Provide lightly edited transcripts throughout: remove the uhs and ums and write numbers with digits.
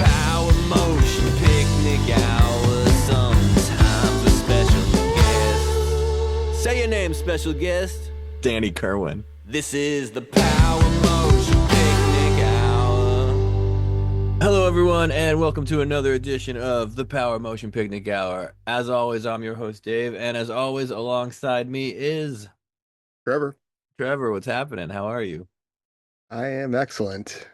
power motion picnic hour, sometimes with special guests. Say your name, special guest. Danny Kerwin. This is the power motion picnic hour. Hello, everyone, and welcome to another edition of the Power Motion Picnic Hour. As always, I'm your host, Dave, and as always, alongside me is Trevor. Trevor. What's happening? How are you? I am excellent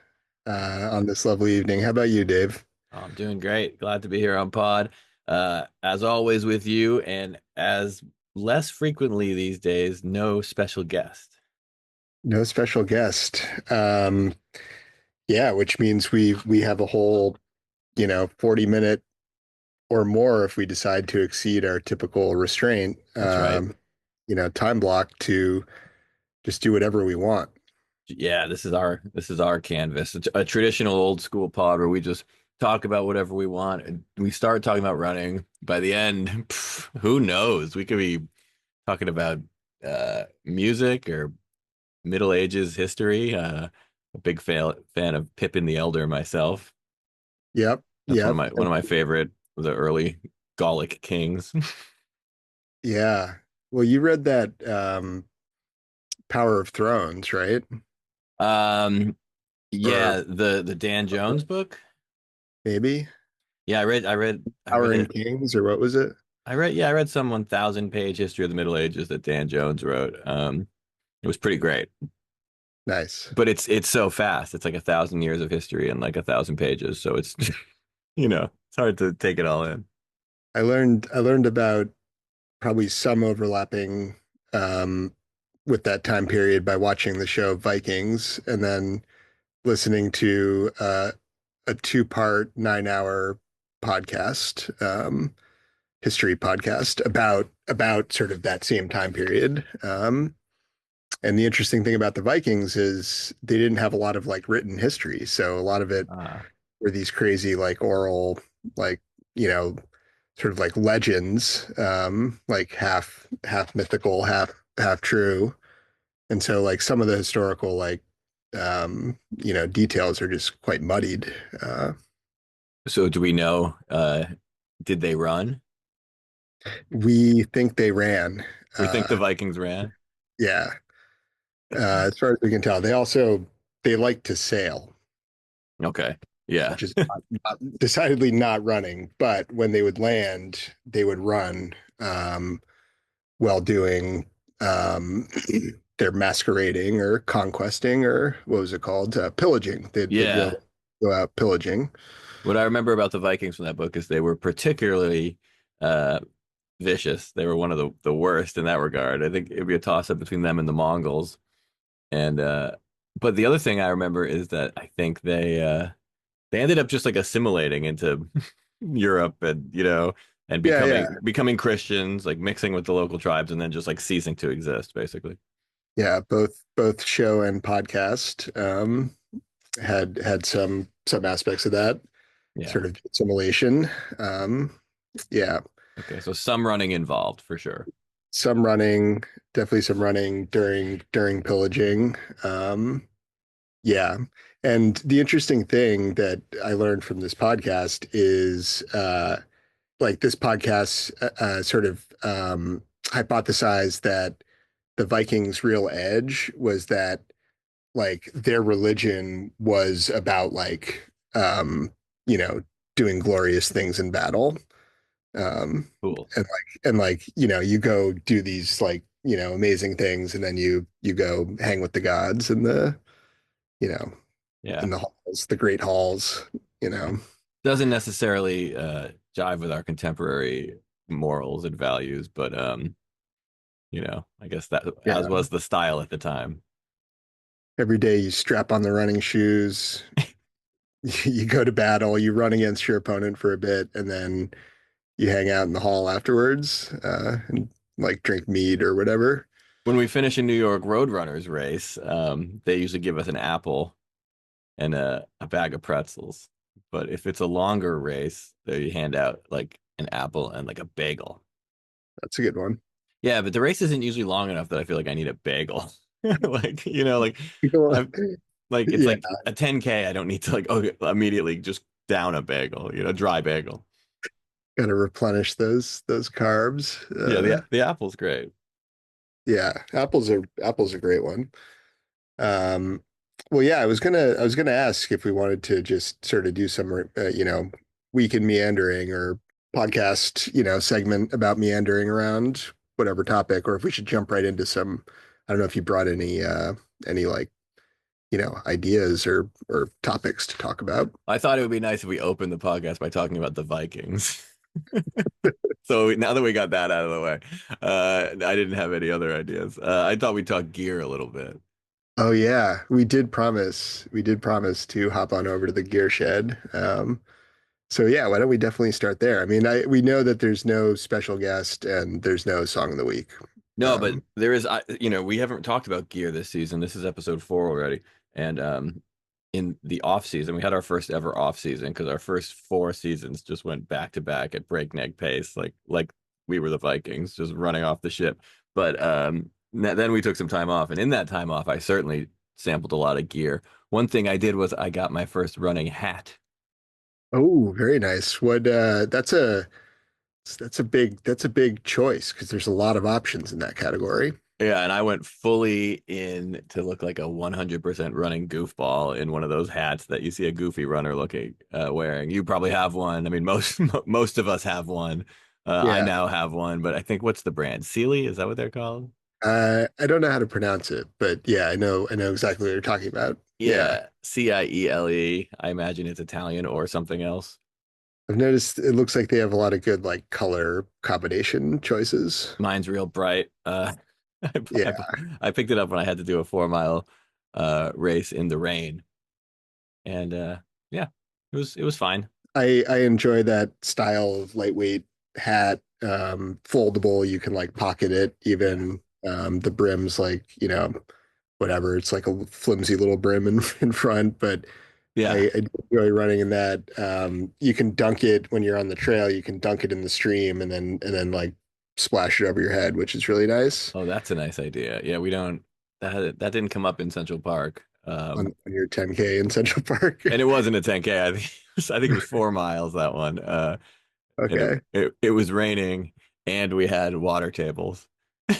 on this lovely evening. How about you, Dave? Oh, I'm doing great. Glad to be here on pod. As always with you, and as less frequently these days, no special guest. No special guest. Yeah, which means we have a whole, 40-minute or more if we decide to exceed our typical restraint. That's right. Time block to just do whatever we want. Yeah, this is our canvas. It's a traditional old school pod where we just talk about whatever we want. And we start talking about running. By the end, who knows? We could be talking about music or Middle Ages history. A big fan of Pippin the Elder myself. Yep. That's Yep. one of my favorite, the early Gallic kings. Yeah. Well, you read that Power of Thrones, right? Yeah, Or the Dan Jones book. maybe Yeah, I read Power and it. Kings, or what was it? I read some 1,000-page history of the Middle Ages that Dan Jones wrote. It was pretty great, Nice. but it's so fast. It's like 1,000 years of history and like 1,000 pages. So it's it's hard to take it all in. I learned about probably some overlapping with that time period by watching the show Vikings and then listening to a two-part 9-hour podcast, history podcast about sort of that same time period. And the interesting thing about the Vikings is they didn't have a lot of like written history, so a lot of it were these crazy like oral, like sort of like legends, like half mythical, half true. And so like some of the historical like details are just quite muddied. So do we know? Did they run? We think they ran. We think the Vikings ran. Yeah. As far as we can tell, they like to sail, Okay. Yeah. which is decidedly not running. But when they would land, they would run while doing their masquerading or conquesting, or what was it called? Pillaging. They'd go out pillaging. What I remember about the Vikings from that book is they were particularly vicious. They were one of the worst in that regard. I think it'd be a toss up between them and the Mongols. And but the other thing I remember is that I think they ended up just like assimilating into Europe and becoming Christians, like mixing with the local tribes and then just like ceasing to exist, basically. Yeah, both show and podcast had some aspects of that sort of assimilation. Yeah. Okay, so some running involved for sure. Some running, definitely some running during pillaging. Yeah. And the interesting thing that I learned from this podcast is like this podcast sort of hypothesized that the Vikings' real edge was that like their religion was about like doing glorious things in battle. Cool. And you go do these like amazing things, and then you go hang with the gods in the in the halls, the great halls. Doesn't necessarily jive with our contemporary morals and values, but I guess that as was the style at the time. Every day you strap on the running shoes, you go to battle, you run against your opponent for a bit, and then you hang out in the hall afterwards and like drink mead or whatever. When we finish a New York Roadrunners race, they usually give us an apple and a bag of pretzels. But if it's a longer race, they hand out like an apple and like a bagel. That's a good one. Yeah, but the race isn't usually long enough that I feel like I need a bagel. Like it's like a 10K. I don't need to like immediately just down a bagel, dry bagel. Got to replenish those carbs. Yeah, the apple's great. Yeah, apple's a great one. Um, well, yeah, I was gonna ask if we wanted to just sort of do some week in meandering or podcast segment about meandering around whatever topic, or if we should jump right into some. I don't know if you brought any like ideas or topics to talk about. I thought it would be nice if we opened the podcast by talking about the Vikings. So now that we got that out of the way, I didn't have any other ideas. I thought we'd talk gear a little bit. Oh yeah, we did promise to hop on over to the gear shed. So yeah, why don't we definitely start there? I mean, we know that there's no special guest and there's no song of the week. No, but Um, there is, we haven't talked about gear this season. This is episode 4 already. And in the off season, we had our first ever off season because our first 4 seasons just went back to back at breakneck pace, like we were the Vikings, just running off the ship. But then we took some time off, and in that time off, I certainly sampled a lot of gear. One thing I did was I got my first running hat. oh, very nice. That's a big choice because there's a lot of options in that category. Yeah, and I went fully in to look like a 100% running goofball in one of those hats that you see a goofy runner looking wearing. You probably have one. I mean, most of us have one. I Yeah. now have one, but I think what's the brand? Ciele, is that what they're called? I don't know how to pronounce it, but yeah, I know exactly what you're talking about. Yeah. Yeah, Ciele. I imagine it's Italian or something else. I've noticed it looks like they have a lot of good like color combination choices. Mine's real bright. I, I, Yeah. I picked it up when I had to do a 4 mile race in the rain, and yeah, it was fine. I enjoy that style of lightweight hat, foldable. You can like pocket it, Yeah, even the brim's like, whatever. It's like a flimsy little brim in front, but yeah. I do enjoy running in that. You can dunk it when you're on the trail. You can dunk it in the stream and then like splash it over your head, which is really nice Oh, that's a nice idea. Yeah, we don't that didn't come up in Central Park. on your 10K in Central Park. And it wasn't a 10K. I think it was 4 miles that one. And it, Okay. it it was raining and we had water tables. Yeah,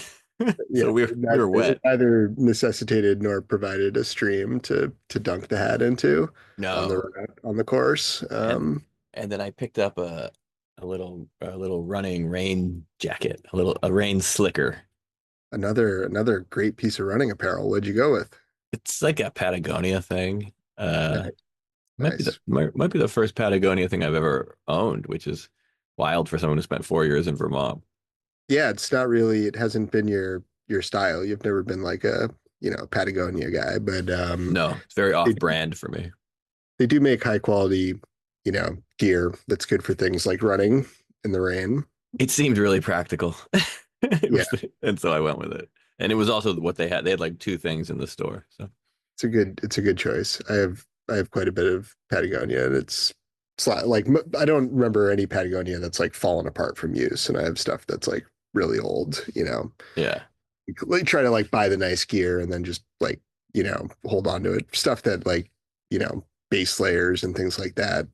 So we were it wet. neither necessitated nor provided a stream to dunk the hat into on the No. on the course. And and then I picked up a little running rain jacket, a rain slicker. Another great piece of running apparel. What'd you go with? It's like a Patagonia thing. Nice. Might be the Nice. might be the first Patagonia thing I've ever owned, which is wild for someone who spent 4 years in Vermont. Yeah, it hasn't been your style. You've never been like a Patagonia guy, but No, it's very they off-brand for me. they do make high quality, gear that's good for things like running in the rain. It seemed really practical. Yeah, And so I went with it. And it was also what they had. They had like 2 things in the store. So it's a good choice. I have quite a bit of Patagonia, and like I don't remember any Patagonia that's like fallen apart from use, and I have stuff that's like really old. yeah. Like try to like buy the nice gear and then just like hold on to it. Stuff that like base layers and things like that.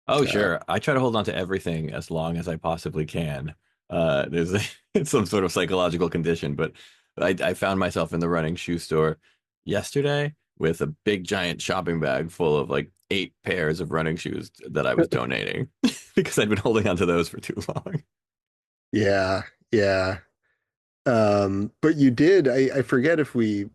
Oh, Uh, sure. I try to hold on to everything as long as I possibly can. There's it's some sort of psychological condition, but I found myself in the running shoe store yesterday with a big giant shopping bag full of like 8 pairs of running shoes that I was donating because I'd been holding on to those for too long. yeah, yeah. But you did. I forget if we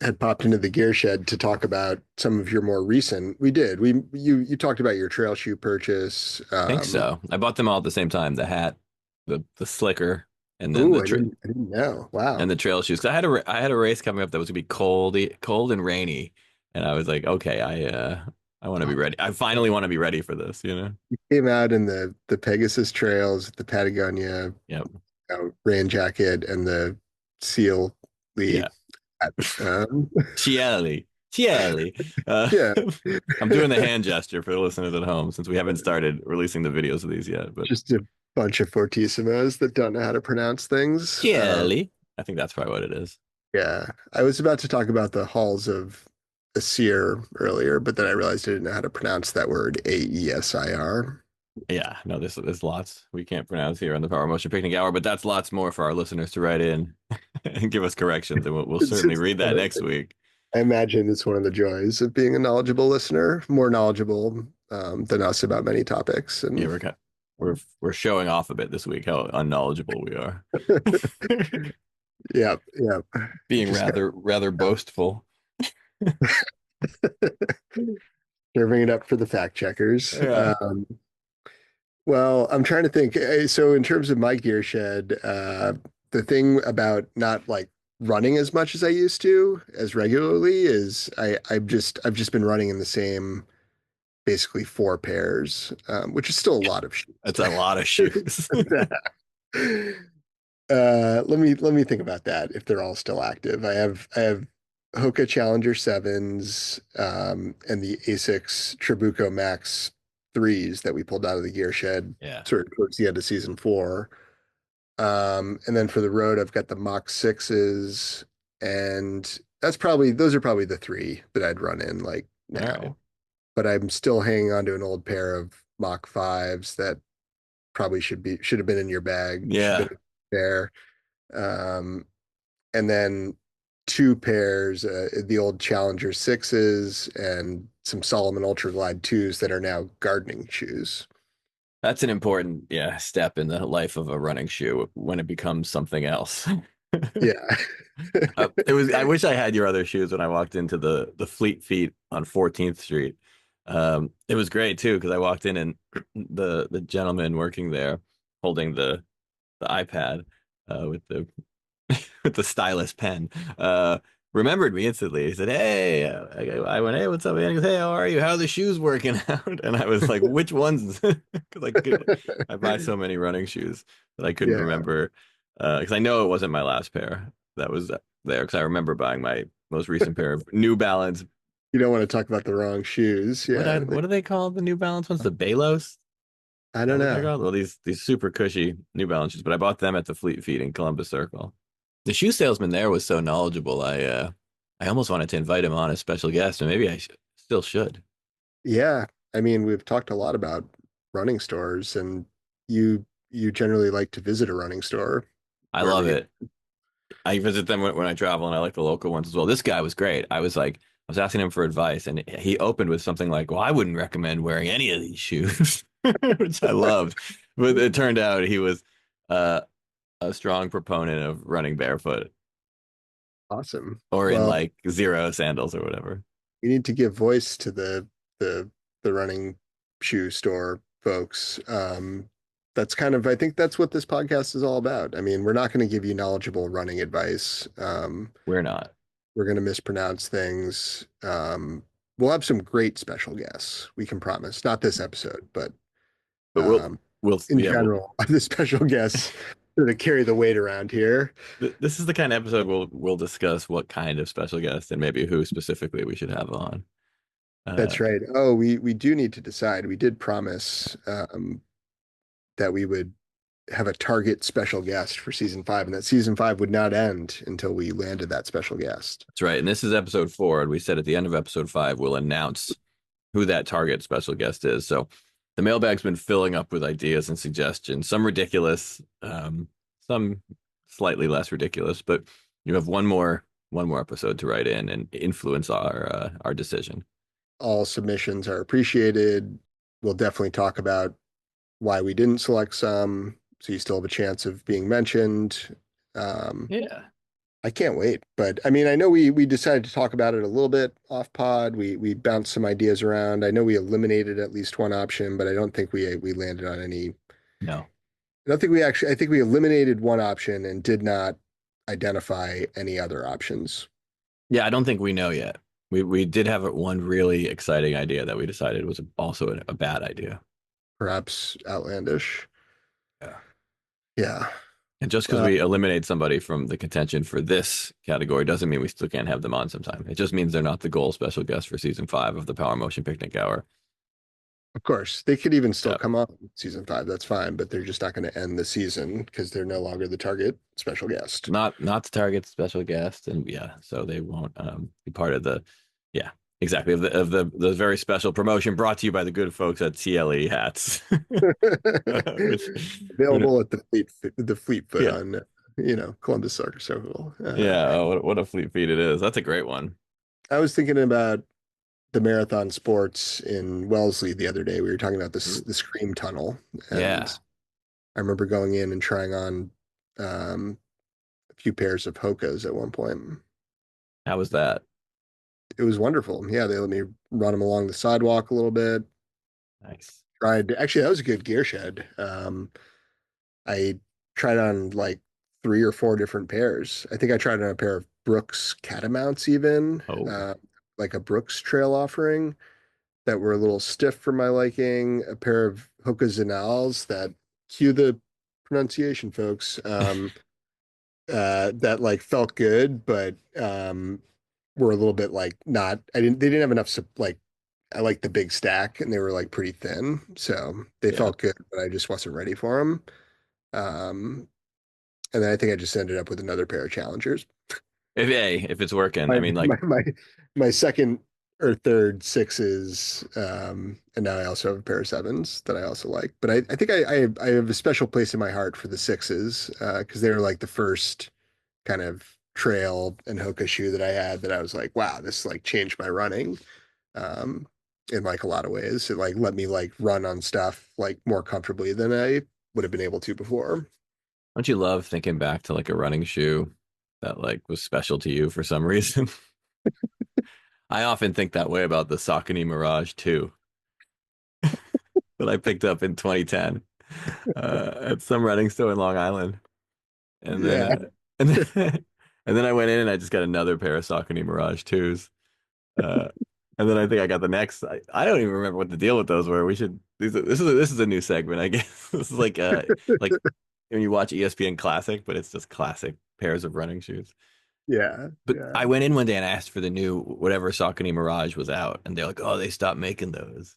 had popped into the gear shed to talk about some of your more recent. We did. You talked about your trail shoe purchase. I think so. I bought them all at the same time, the hat, the slicker, and then Oh, I didn't know. Wow. the trail shoes. 'Cause I had a race coming up that was gonna be cold and rainy, and I was like, okay, I want to be ready. I finally want to be ready for this, you know? You came out in the Pegasus trails, the Patagonia Yep. rain jacket, and the Seal Lee Yeah. hat. Ciele. Ciele. Yeah, I'm doing the hand gesture for the listeners at home since we haven't started releasing the videos of these yet, but just a bunch of fortissimos that don't know how to pronounce things. Ciele. I think that's probably what it is. Yeah, I was about to talk about the halls of Asir earlier, but then I realized I didn't know how to pronounce that word, Aesir. Yeah, no, there's lots we can't pronounce here on the Power Motion Picnic Hour, but that's lots more for our listeners to write in and give us corrections, and we'll It's certainly just read that next week. I imagine it's one of the joys of being a knowledgeable listener, more knowledgeable than us about many topics. Yeah, And we're showing off a bit this week how unknowledgeable we are. yeah, yeah, Being just rather boastful. serving it up for the fact checkers. Yeah. Well, I'm trying to think. So in terms of my gear shed, the thing about not like running as much as I used to as regularly is I've just been running in the same basically four pairs, which is still a lot of shoes. That's a lot of shoes. Let me think about that if they're all still active. I have Hoka Challenger 7s and the Asics Trabuco Max 3s that we pulled out of the gear shed Yeah. sort of towards the end of season 4. And then for the road, I've got the Mach 6s, and those are probably the three that I'd run in like All now. right. But I'm still hanging on to an old pair of Mach 5s that probably should have been in your bag, should have Yeah. been there. Um, and then two pairs, the old Challenger 6s and some Solomon Ultra Glide 2s that are now gardening shoes. That's an important, step in the life of a running shoe when it becomes something else. Yeah. I wish I had your other shoes when I walked into the Fleet Feet on 14th Street. It was great too because I walked in and the gentleman working there holding the iPad with the with the stylus pen remembered me instantly. He said, "Hey," I went, "Hey, what's up, man?" He goes, "Hey, how are you? How are the shoes working out?" And I was like, "Which ones?" Because I buy so many running shoes that I couldn't Yeah. remember. Because I know it wasn't my last pair that was there. Because I remember buying my most recent pair of New Balance. You don't want to talk about the wrong shoes. Yeah. What are they called? The New Balance ones, the Balos. Is I that don't what they're know. called? Well, these super cushy New Balance shoes, but I bought them at the Fleet Feet in Columbus Circle. The shoe salesman there was so knowledgeable. I almost wanted to invite him on as special guest, and maybe still should. Yeah. I mean, we've talked a lot about running stores, and you generally like to visit a running store I wherever love you. it. I visit them when I travel, and I like the local ones as well. This guy was great. I was asking him for advice, and he opened with something like, "Well, I wouldn't recommend wearing any of these shoes," which I loved. But it turned out he was uh, a strong proponent of running barefoot Awesome. or in Well, like zero sandals or whatever. we need to give voice to the the running shoe store folks. That's kind of I think that's what this podcast is all about. I mean, we're not going to give you knowledgeable running advice. We're not, We're going to mispronounce things. We'll have some great special guests. We can promise. Not this episode, but but um, we'll in yeah. general, the special guests that carry the weight around here. This is the kind of episode we'll discuss what kind of special guest and maybe who specifically we should have on. Uh, That's right. Oh, we do need to decide. We did promise that we would have a target special guest for season 5, and that season 5 would not end until we landed that special guest. that's right. And this is episode 4, and we said at the end of episode 5 we'll announce who that target special guest is. So the mailbag's been filling up with ideas and suggestions, some ridiculous, some slightly less ridiculous, but you have one more episode to write in and influence our decision. All submissions are appreciated. We'll definitely talk about why we didn't select some, so you still have a chance of being mentioned. Yeah. I can't wait. But I mean, I know we decided to talk about it a little bit off pod. We bounced some ideas around. I know we eliminated at least one option, but I don't think we landed on any. No. I don't think we actually. I think we eliminated one option and did not identify any other options. Yeah, I don't think we know yet. We did have one really exciting idea that we decided was also a bad idea. Perhaps outlandish. Yeah. Yeah. And just because we eliminate somebody from the contention for this category doesn't mean we still can't have them on sometime. It just means they're not the goal special guest for season 5 of the Power Motion Picnic Hour. Of course, they could even still Yeah. come on season 5. That's fine, but they're just not going to end the season because they're no longer the target special guest. Not to target special guest, and so they won't be part of the. Yeah, Exactly, of the very special promotion brought to you by the good folks at Ciele hats. Which, Available at the Fleetfoot yeah, on Columbus Circle. yeah. Oh, what a fleet feet it is. That's a great one. I was thinking about the marathon sports in Wellesley the other day. We were talking about this Ooh. the Scream Tunnel, and Yeah. I remember going in and trying on a few pairs of Hokas at one point. How was that? It was wonderful. Yeah, they let me run them along the sidewalk a little bit. Nice. Tried actually that was a good gear shed. I tried on like three or four different pairs. I think I tried on a pair of Brooks Catamounts even, Oh, like a Brooks trail offering that were a little stiff for my liking. A pair of Hoka Zanals that cue the pronunciation, folks. That like felt good, but were a little bit like not. I didn't. They didn't have enough like. I like the big stack, and they were like pretty thin, so they yeah. felt good, but I just wasn't ready for them. Um, and then I think I just ended up with another pair of Challengers. If it's working, I My mean, like, my second or third sixes, and now I also have a pair of sevens that I also like. But I think I have a special place in my heart for the sixes because they were like the first kind of trail and Hoka shoe that I had that I was like, wow, this like changed my running um, in like a lot of ways. It like let me like run on stuff like more comfortably than I would have been able to before. don't you love thinking back to like a running shoe that like was special to you for some reason? I often think that way about the Saucony Mirage 2 that I picked up in 2010 at some running store in Long Island. And then Yeah. and then and then I went in and I just got another pair of Saucony Mirage 2s. Uh, and then I think I got the next. I don't even remember what the deal with those were. We should. This is a new segment, I guess. This is like when you watch ESPN Classic, but it's just classic pairs of running shoes. Yeah. But Yeah. I went in one day and asked for the new whatever Saucony Mirage was out, and they're like, "Oh, they stopped making those."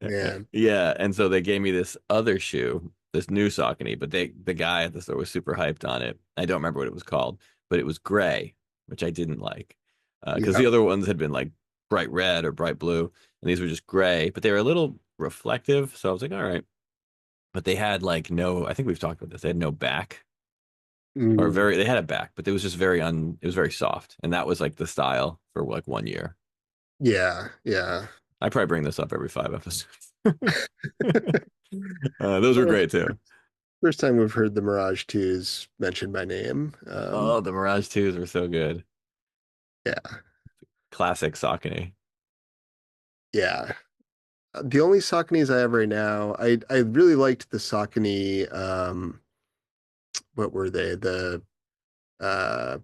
Man. Yeah, and so they gave me this other shoe, this new Saucony, but the guy at the store was super hyped on it. I don't remember what it was called, but it was gray, which I didn't like because Yeah. the other ones had been like bright red or bright blue, and these were just gray, but they were a little reflective. So I was like, all right, but they had like no. I think we've talked about this. They had no back, or Mm. very. They had a back, but it was just very un. It was very soft, and that was like the style for like 1 year. Yeah. Yeah. I probably bring this up every 5 episodes. Those were Well, great too. first time we've heard the Mirage 2s mentioned by name. Oh, the Mirage 2s were so good. Yeah. Classic Saucony. Yeah. The only Sauconys I have right now, I really liked the Saucony, what were they? Uh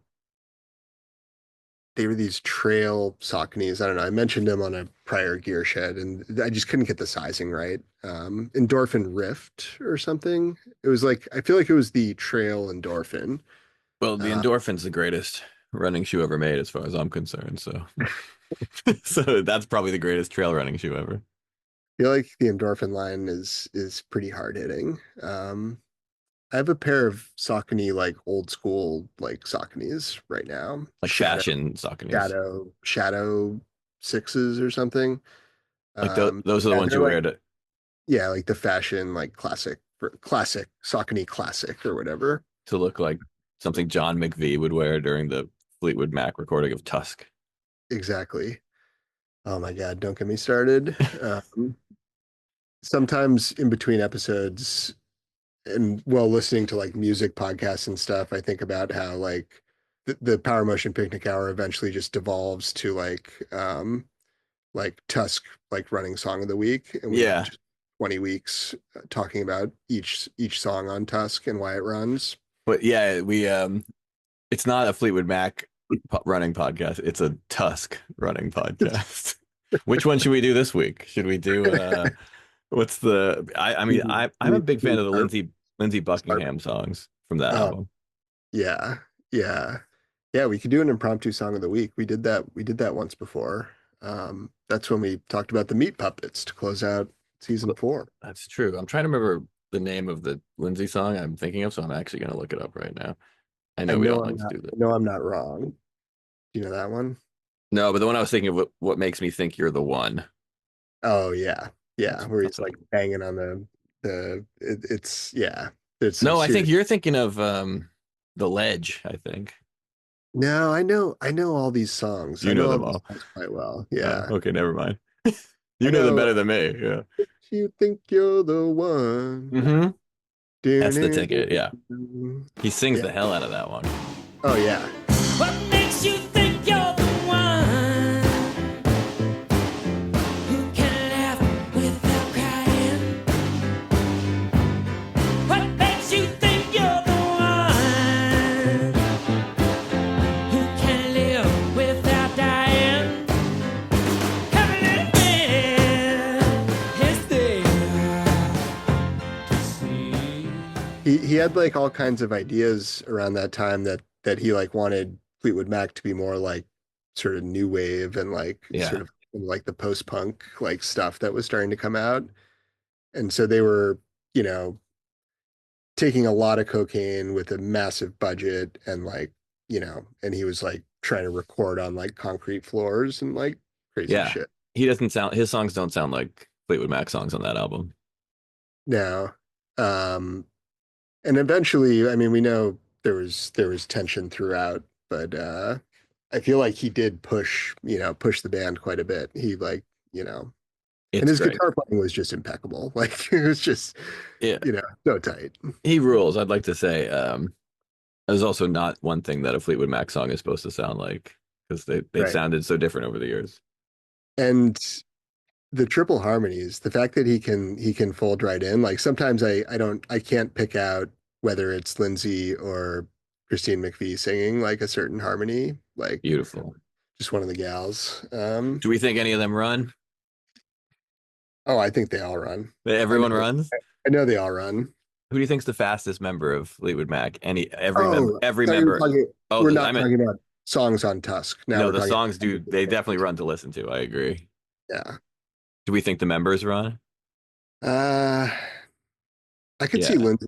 they were these trail Sauconys. I don't know. I mentioned them on a prior gear shed and I just couldn't get the sizing right. Endorphin Rift or something. It was like I feel like it was the trail endorphin. Well, the Uh, Endorphin's the greatest running shoe ever made, as far as I'm concerned. So, so that's probably the greatest trail running shoe ever. I feel like the endorphin line is pretty hard hitting. I have a pair of Saucony like old school like Sauconys right now. Like fashion Sauconys. Shadow sixes or something. Like those are the Yeah, ones they're you like wear to like the fashion like classic Saucony classic or whatever. look like something John McVie would wear during the Fleetwood Mac recording of Tusk. Exactly. Oh my God, don't get me started. Sometimes in between episodes and while listening to like music podcasts and stuff, I think about how like the Power Motion Picnic Hour eventually just devolves to like Tusk like running song of the week, and we have Yeah, just 20 weeks talking about each song on Tusk and why it runs. but yeah, we it's not a Fleetwood Mac running podcast. It's a Tusk running podcast. Which one should we do this week? Should we do what's the I mean I'm a big fan of the Lindsey Buckingham songs from that Oh album. yeah, yeah, yeah. We could do an impromptu song of the week. We did that once before. That's when we talked about the Meat Puppets to close out season four. That's true. I'm trying to remember the name of the Lindsey song I'm thinking of, so I'm actually gonna look it up right now. I know we don't like to do that. I know I'm not wrong. Do you know that one? No, but the one I was thinking of, what makes me think you're the one. Oh yeah, yeah, where That's he's what like banging on it's yeah, there's some No, I think serious. you're thinking of The Ledge, I think. No, I know all these songs. I You know know all them these all. songs quite well. Oh, Yeah, okay, never mind. I You know them know. better than me. Yeah. You think you're the one. Hmm. That's the ticket. Yeah. Doo-doo-doo-doo. He sings Yeah. the hell out of that one. Oh yeah. What makes you think you're the one who can laugh without crying? What makes you think you're the one who can live without dying? Come a little bit, is there to see? He had like all kinds of ideas around that time that he like wanted Fleetwood Mac to be more like sort of new wave and like sort Yeah. of like the post-punk like stuff that was starting to come out. And so they were, you know, taking a lot of cocaine with a massive budget and like, and he was like trying to record on like concrete floors and like crazy Yeah. shit. He doesn't sound, his songs don't sound like Fleetwood Mac songs on that album. Now, um, and eventually, I mean, we know there was tension throughout, but I feel like he did push the band quite a bit. He like, you know, and It's his great. guitar playing was just impeccable. Like it was just, Yeah. so tight. He rules, I'd like to say. There's also not one thing that a Fleetwood Mac song is supposed to sound like because they've Right. sounded so different over the years. And the triple harmonies, the fact that he can fold right in, like sometimes I can't pick out whether it's Lindsay or Christine McVie singing like a certain harmony, like Beautiful. just one of the gals. Do we think any of them run? Oh, I think they all run. I know Everyone runs? I know they all run. Who do you think's the fastest member of Fleetwood Mac? Oh, Every I thought you were member. talking, Oh, we're I not mean, talking about songs on Tusk. Now no, we're the talking songs do. They about definitely run to listen to. I agree. yeah. Do we think the members run? Uh I could see Yeah. Lindsay.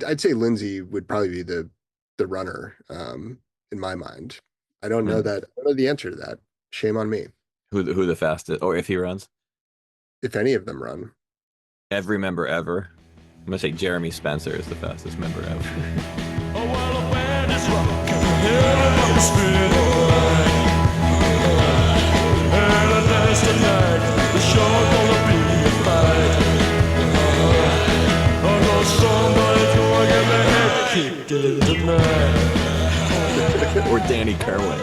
I'd say Lindsay would probably be the runner in my mind. I don't know Hmm. that. I don't know the answer to that. Shame on me Who the fastest? Or if he runs? if any of them run. Every member ever. I'm gonna say Jeremy Spencer is the fastest member ever. Oh, well, when it's rock, everybody spin away. And a dance tonight, the show gonna be a fight. I know somebody's gonna get their head kicked in tonight. Or Danny Kerwin.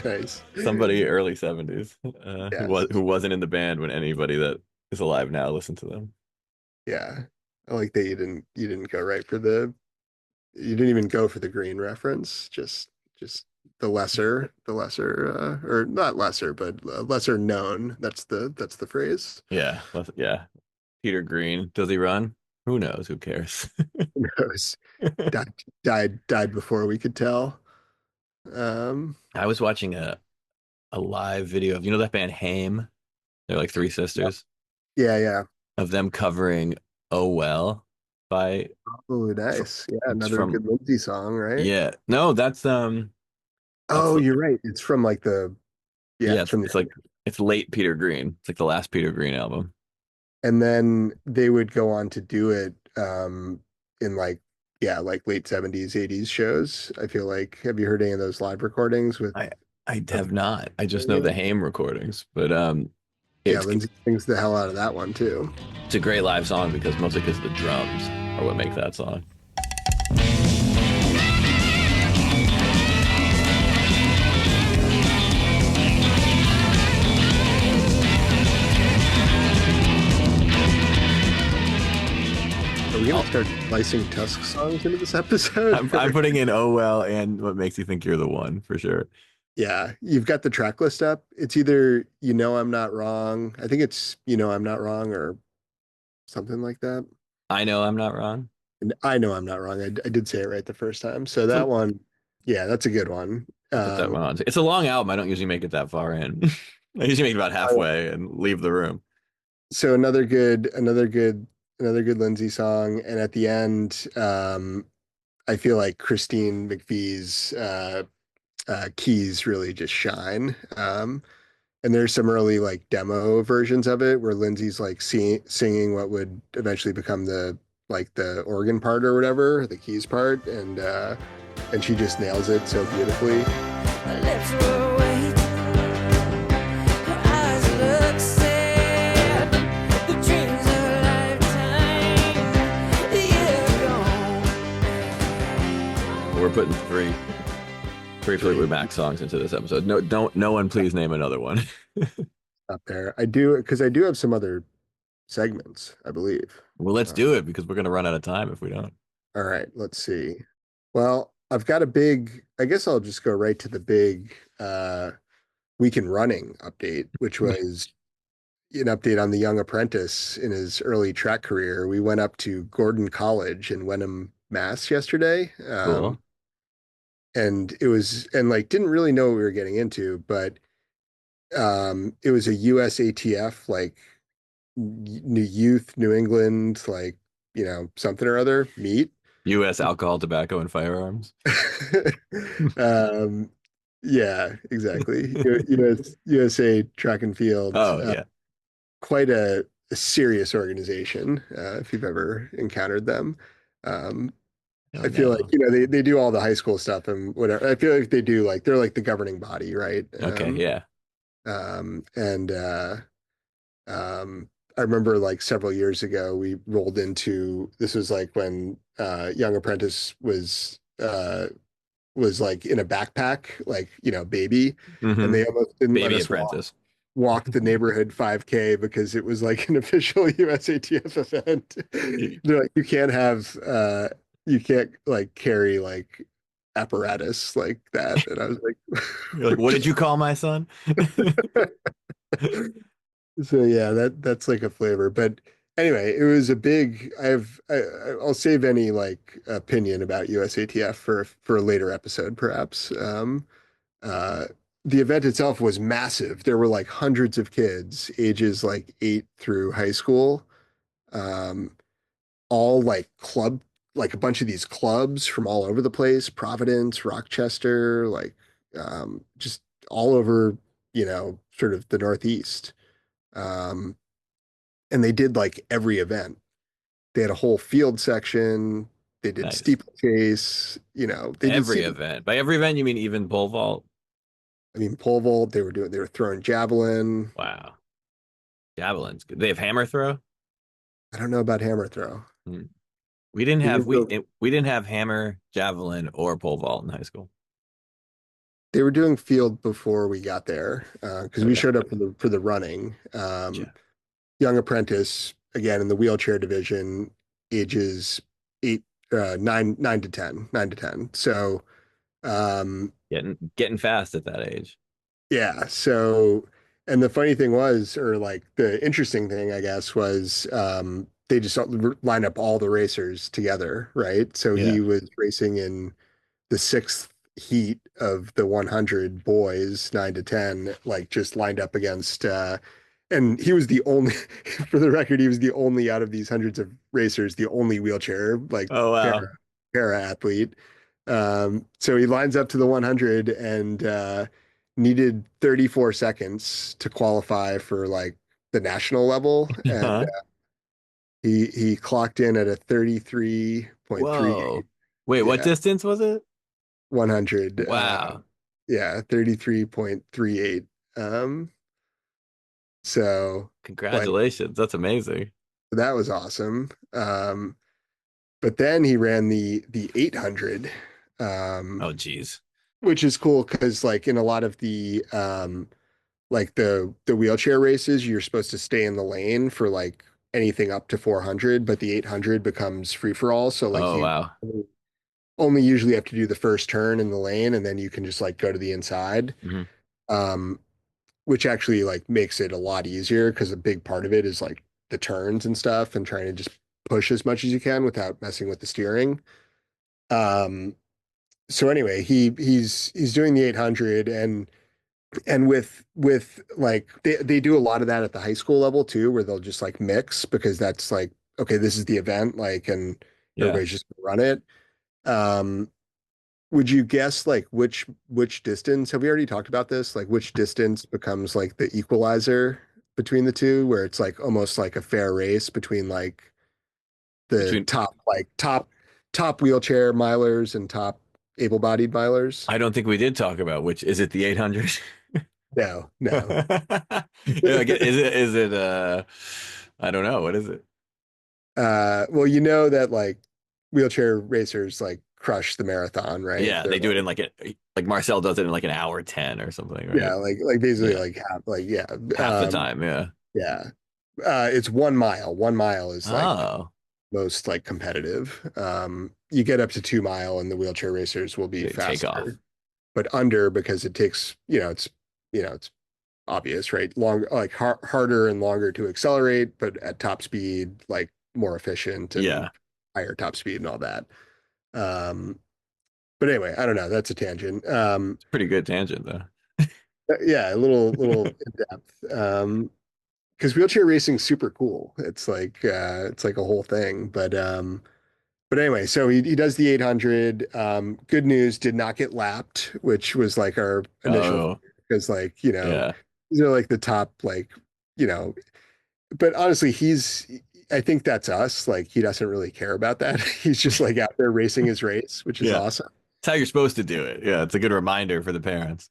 Nice. Somebody early 70s Yes. who wasn't in the band when anybody that is alive now listened to them. Yeah. I like that you didn't go right for you didn't even go for the green reference. Just the lesser or not lesser, but lesser known. That's the phrase. Yeah, yeah. Peter Green, does he run? Who knows? Who cares? Who knows? Died before we could tell. I was watching a live video of that band Haim. They're like three sisters Yeah, yeah. of them covering "Oh Well" by Oh, fr- nice. Yeah, it's another from good Lindsay song, right? yeah. No, that's Oh, you're right. It's from like yeah, yeah, it's from it's like it's late Peter Green. It's like the last Peter Green album. and then they would go on to do it in like yeah, like late 70s, 80s shows. I feel like have you heard any of those live recordings with I I of have not. I just know the Haim recordings, but yeah, it's Lindsay sings the hell out of that one too. it's a great live song because mostly because the drums are what make that song. Are we gonna start slicing Tusk songs into this episode? I'm putting in "Oh Well" and "What Makes You Think You're the One" for sure. Yeah, you've got the track list up. It's either I'm not wrong. I think it's I'm not wrong or something like that. I know I'm not wrong. And I know I'm not wrong. I did say it right the first time. So So that one, yeah, that's a good one. I'll put that one on. It's a long album. I don't usually make it that far in. I usually make it about halfway and leave the room. So another good Lindsay song. And at the end, I feel like Christine McVie's keys really just shine. And there's some early like demo versions of it where Lindsay's like singing what would eventually become the like the organ part or whatever, the keys part, and she just nails it so beautifully. Lips were wet, her eyes look sad. The dreams of a lifetime, yeah, gone. We're putting three Fleetwood Mac songs into this episode. No one please name another one. Up there. I do because I do have some other segments, I believe. Well, let's do it because we're going to run out of time if we don't. All right, let's see. Well, I've got a big, I guess I'll just go right to the big week in running update, which was an update on the young apprentice in his early track career. We went up to Gordon College in Wenham, Mass yesterday. Cool. And it was, and like, didn't really know what we were getting into, but it was a USATF, like New England, like, something or other meet. U.S. alcohol, tobacco, and firearms. um, yeah, exactly. USA Track and Field. Oh, yeah. Quite a serious organization, if you've ever encountered them. Oh, I feel no. like, they do all the high school stuff and whatever. I feel like they do, like, they're like the governing body, right? Okay, yeah. And I remember like several years ago, we rolled into, this was like when Young Apprentice was like in a backpack, like, baby, and they almost didn't let Baby us apprentice. walk the neighborhood 5K because it was like an official USATF event. They're like, you can't like carry like apparatus like that. And I was like, You're like, what did you call my son? so yeah, that's like a flavor. But anyway, it was a big. I'll save any like opinion about USATF for a later episode, perhaps. Uh, the event itself was massive. There were like hundreds of kids, ages like 8 through high school, um, all like like a bunch of these clubs from all over the place, Providence, Rochester, like just all over, sort of the Northeast. Um, and they did like every event. They had a whole field section. They did Nice. steeplechase. They did Every event. By every event, you mean even pole vault? I mean, pole vault. They were throwing javelin. Wow. Javelins. They have hammer throw? I don't know about hammer throw. We didn't They have were, we didn't have hammer, javelin, or pole vault in high school. they were doing field before we got there because we Okay. showed up for the running. Gotcha. Young apprentice again in the wheelchair division, ages 8, 9 to 10. So Getting fast at that age. yeah. So, and the funny thing was, or like the interesting thing, I guess, was they just line up all the racers together, right? So Yeah. he was racing in the sixth heat of the 100 boys, 9 to 10, like just lined up against, and he was the only, for the record, he was the only out of these hundreds of racers, the only wheelchair, like Oh, wow. para athlete. So he lines up to the 100 and needed 34 seconds to qualify for like the national level, and Huh? he clocked in at a 33.38. Whoa. Wait, what Yeah, distance was it? 100. Wow. Yeah, 33.38. Um, so like Congratulations. That's amazing. that was awesome. But then he ran the 800, Oh, geez. which is cool because like in a lot of the like the wheelchair races, you're supposed to stay in the lane for like anything up to 400, but the 800 becomes free for all. So like Oh, you wow. only usually have to do the first turn in the lane, and then you can just like go to the inside. Mhm. Um, which actually like makes it a lot easier because a big part of it is like the turns and stuff and trying to just push as much as you can without messing with the steering. Um, so anyway, he's doing the 800 and with like they do a lot of that at the high school level too, where they'll just like mix because that's like, okay, this is the event, like, and Yeah. everybody's just gonna run it. Um, would you guess like which distance? Have we already talked about this? Like which distance becomes like the equalizer between the two, where it's like almost like a fair race between like the Between top wheelchair milers and top able-bodied milers? I don't think we did talk about which is it the 800? No, no. Yeah, is it I don't know. What is it? Well, you know that like wheelchair racers like crush the marathon, right? Yeah, They're they do it like, in like Marcel does it in like an hour 10 or something, right? yeah, like basically Yeah. like half, like yeah, Half the time, yeah. yeah. It's 1 mile. 1 mile is like Oh. most like competitive. You get up to 2 mile, and the wheelchair racers will be They take off. faster, but under because it takes it's obvious, right? Long like harder and longer to accelerate, but at top speed, like more efficient and Yeah. higher top speed and all that. Um, but anyway, I don't know. That's a tangent. It's a pretty good tangent though. Yeah, a little in depth. Because wheelchair racing's super cool. It's like a whole thing. But anyway, so he does the 800. Good news, did not get lapped, which was like our initial, Oh, because like yeah. these are like the top like you know. But honestly, I think that's us. Like he doesn't really care about that. He's just like out there racing his race, which is Yeah. awesome. It's how you're supposed to do it. Yeah, it's a good reminder for the parents.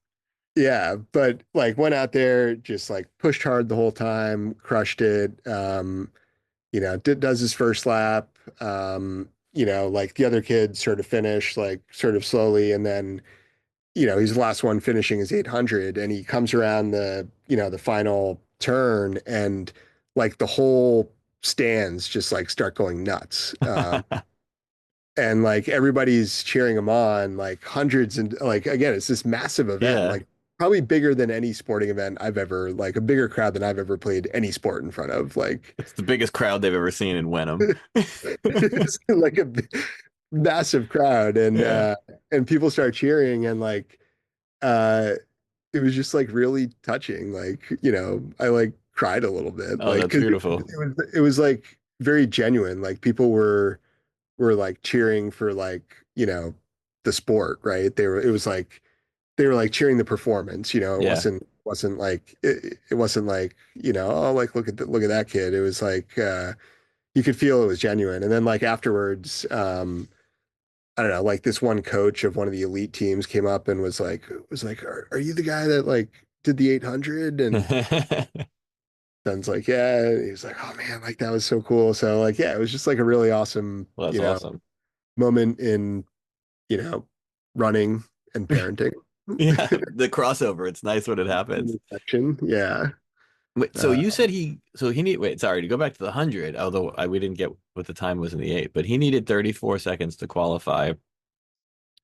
Yeah, but like went out there, just like pushed hard the whole time, crushed it. Does his first lap. Like the other kids sort of finish like sort of slowly, and then he's the last one finishing his 800, and he comes around the final turn, and like the whole stands just like start going nuts. And like everybody's cheering him on, like hundreds, and like again, it's this massive event, Yeah. like probably bigger than any sporting event I've ever, like a bigger crowd than I've ever played any sport in front of. Like It's the biggest crowd they've ever seen in Wenham. it's like a massive crowd, Yeah. and people start cheering, and like uh it was just like really touching. Like, I like cried a little bit, Oh, like that's because beautiful. it was like very genuine. Like people were like cheering for like, the sport, right? They were like cheering the performance, it Yeah. wasn't like it wasn't like, oh, like look at that kid. It was like you could feel it was genuine. And then like afterwards, I don't know, like this one coach of one of the elite teams came up and was like, are you the guy that like did the 800? And Ben's like, yeah. And he was like, oh man, like that was so cool. So like, yeah, it was just like a really awesome, Well, that's awesome. moment in, you know, running and parenting. Yeah, the crossover. It's nice when it happens. Section. Yeah. Wait, so Uh, you said he need wait, sorry, to go back to the 100, although we didn't get what the time was in the 8, but he needed 34 seconds to qualify,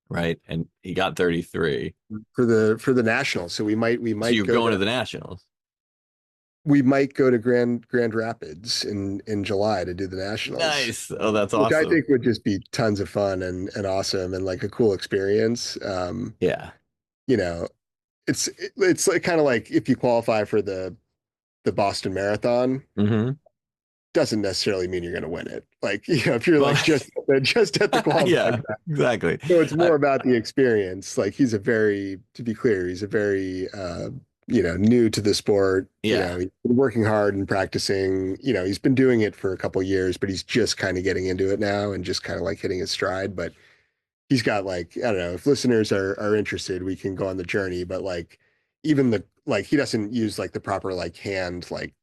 right? And he got 33. for the nationals. So we might we So might you're go going to to the Nationals. we might go to Grand Rapids in July to do the nationals, Nice. Oh, that's which I awesome. think would just be tons of fun and awesome and like a cool experience. Yeah. You know, it's like kind of like if you qualify for the Boston Marathon, Hmm. doesn't necessarily mean you're going to win it. Like, if you're Well, like just at the qualifying yeah, time. exactly. So it's I, more about the experience. Like to be clear, he's a very new to the sport. yeah. He's been working hard and practicing. He's been doing it for a couple years, but he's just kind of getting into it now and just kind of like hitting his stride. But he's got like, I don't know, if listeners are interested, we can go on the journey. But like even the like he doesn't use like the proper like hand like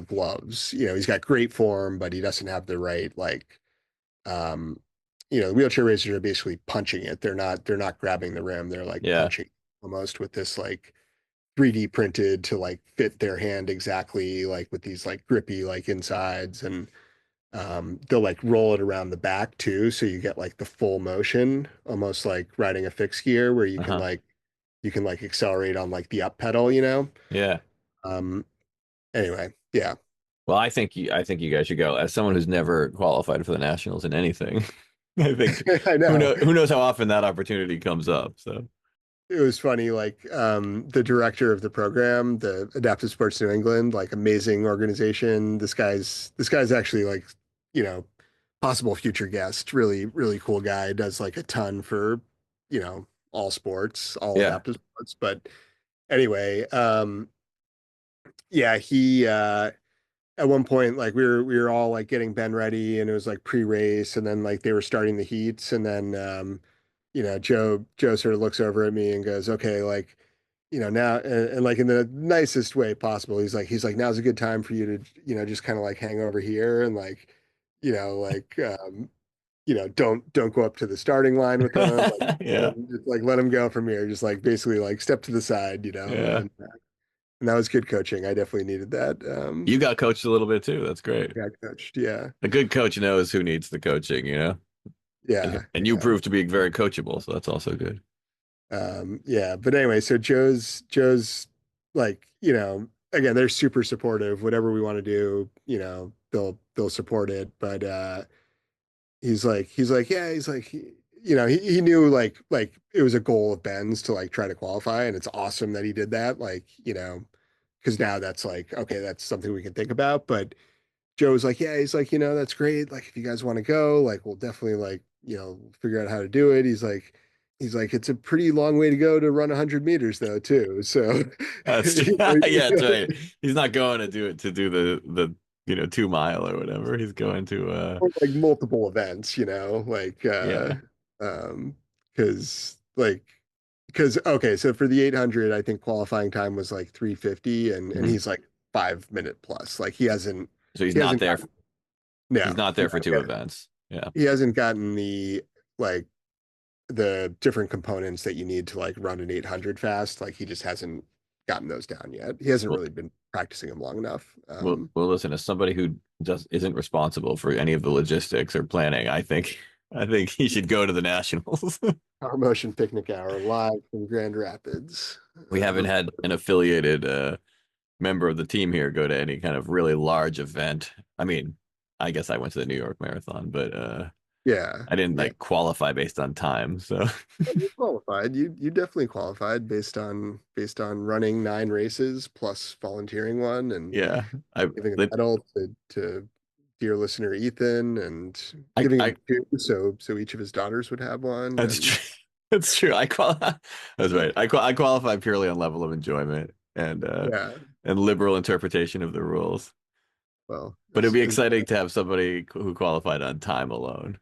gloves. He's got great form, but he doesn't have the right like um the wheelchair racers are basically punching it. They're not grabbing the rim. They're like Yeah. punching almost with this like 3D printed to like fit their hand exactly, like with these like grippy like insides. And they'll like roll it around the back too, so you get like the full motion, almost like riding a fixed gear where Uh-huh. you can like accelerate on like the up pedal, Yeah. um anyway, yeah. Well, I think you guys should go. As someone who's never qualified for the Nationals in anything, I think I know. who knows how often that opportunity comes up. So It was funny, like the director of the program, the Adaptive Sports New England, like amazing organization. This guy's actually like, you know, possible future guest, really, really cool guy, does like a ton for all sports, all Yeah. adaptive sports. But anyway, yeah, he at one point, like we were all like getting Ben ready, and it was like pre-race, and then like they were starting the heats, and then Joe sort of looks over at me and goes, okay, like, now, and like in the nicest way possible, he's like, now's a good time for you to, just kind of like hang over here and like, like don't go up to the starting line with them, like, Yeah. just like let them go from here, just like basically like step to the side, Yeah. and that was good coaching. I definitely needed that. You got coached a little bit too. That's great. Got coached. Yeah. A good coach knows who needs the coaching, Yeah. and you Yeah. proved to be very coachable, so that's also good. Yeah, but anyway, so Joe's like, again, they're super supportive. Whatever we want to do, they'll support it. But yeah, he knew like it was a goal of Ben's to like try to qualify, and it's awesome that he did that. Like, because now that's like, okay, that's something we can think about. But Joe was like, yeah, he's like, that's great. Like, if you guys want to go, like, we'll definitely like, figure out how to do it. He's like, it's a pretty long way to go to run 100 meters though, too. So, That's true. Yeah, that's right. He's not going to do it to do the 2 mile or whatever. He's going to or like multiple events, yeah. because okay, so for the 800, I think qualifying time was like 3:50, and Mhm. he's like 5 minute plus. Like he hasn't So he's he not hasn't there. gotten, no, He's not there for two no, events. Yeah. he hasn't gotten like the different components that you need to like run an 800 fast. Like he just hasn't gotten those down yet. He hasn't Well, really been practicing them long enough. listen, as somebody who just isn't responsible for any of the logistics or planning, I think he should go to the nationals. Our Motion Picnic Hour live from Grand Rapids. We haven't had an affiliated member of the team here go to any kind of really large event. I mean, I guess I went to the New York Marathon, but Yeah, I didn't yeah. like qualify based on time. So You qualified. You definitely qualified based on running 9 races plus volunteering one and yeah, giving a medal to dear listener Ethan and giving him I two so each of his daughters would have one. that's And true. That's true. That's right. I qualify purely on level of enjoyment yeah, and liberal interpretation of the rules. well, But it'd be as exciting to have somebody who qualified on time alone.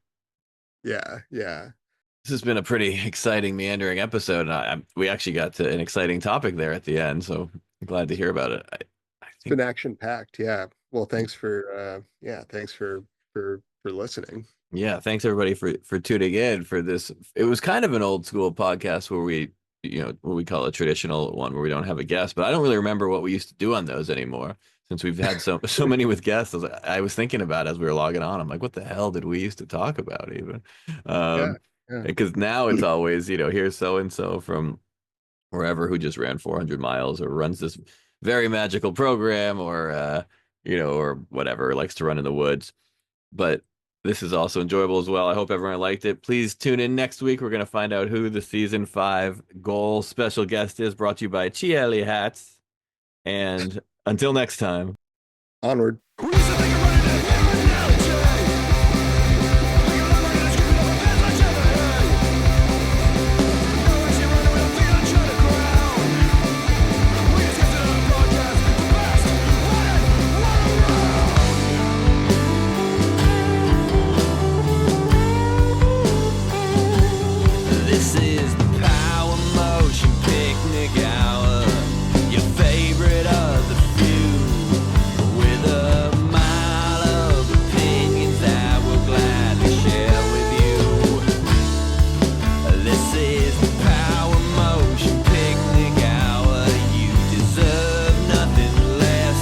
yeah. This has been a pretty exciting, meandering episode. And we actually got to an exciting topic there at the end, so I'm glad to hear about it. I It's think, been action packed. Yeah. Well, thanks for listening. yeah, thanks everybody for tuning in for this. It was kind of an old school podcast where what we call a traditional one where we don't have a guest, but I don't really remember what we used to do on those anymore since we've had so many with guests. I was thinking about it as we were logging on. I'm like, what the hell did we used to talk about even? Yeah. Yeah. Because now it's always, here's so and so from wherever who just ran 400 miles or runs this very magical program or whatever, likes to run in the woods. But this is also enjoyable as well. I hope everyone liked it. Please tune in next week. We're going to find out who the season 5 goal special guest is, brought to you by Ciele hats. And until next time. Onward. This is the Power Motion Picnic Hour, your favorite of the few, with a mile of opinions that we'll gladly share with you. This is the Power Motion Picnic Hour, you deserve nothing less.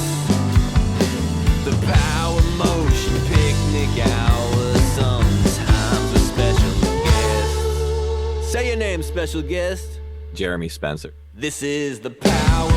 The Power Motion Picnic Hour, sometimes with special guests. Say your name, special guest. Jeremy Spencer. This is the Power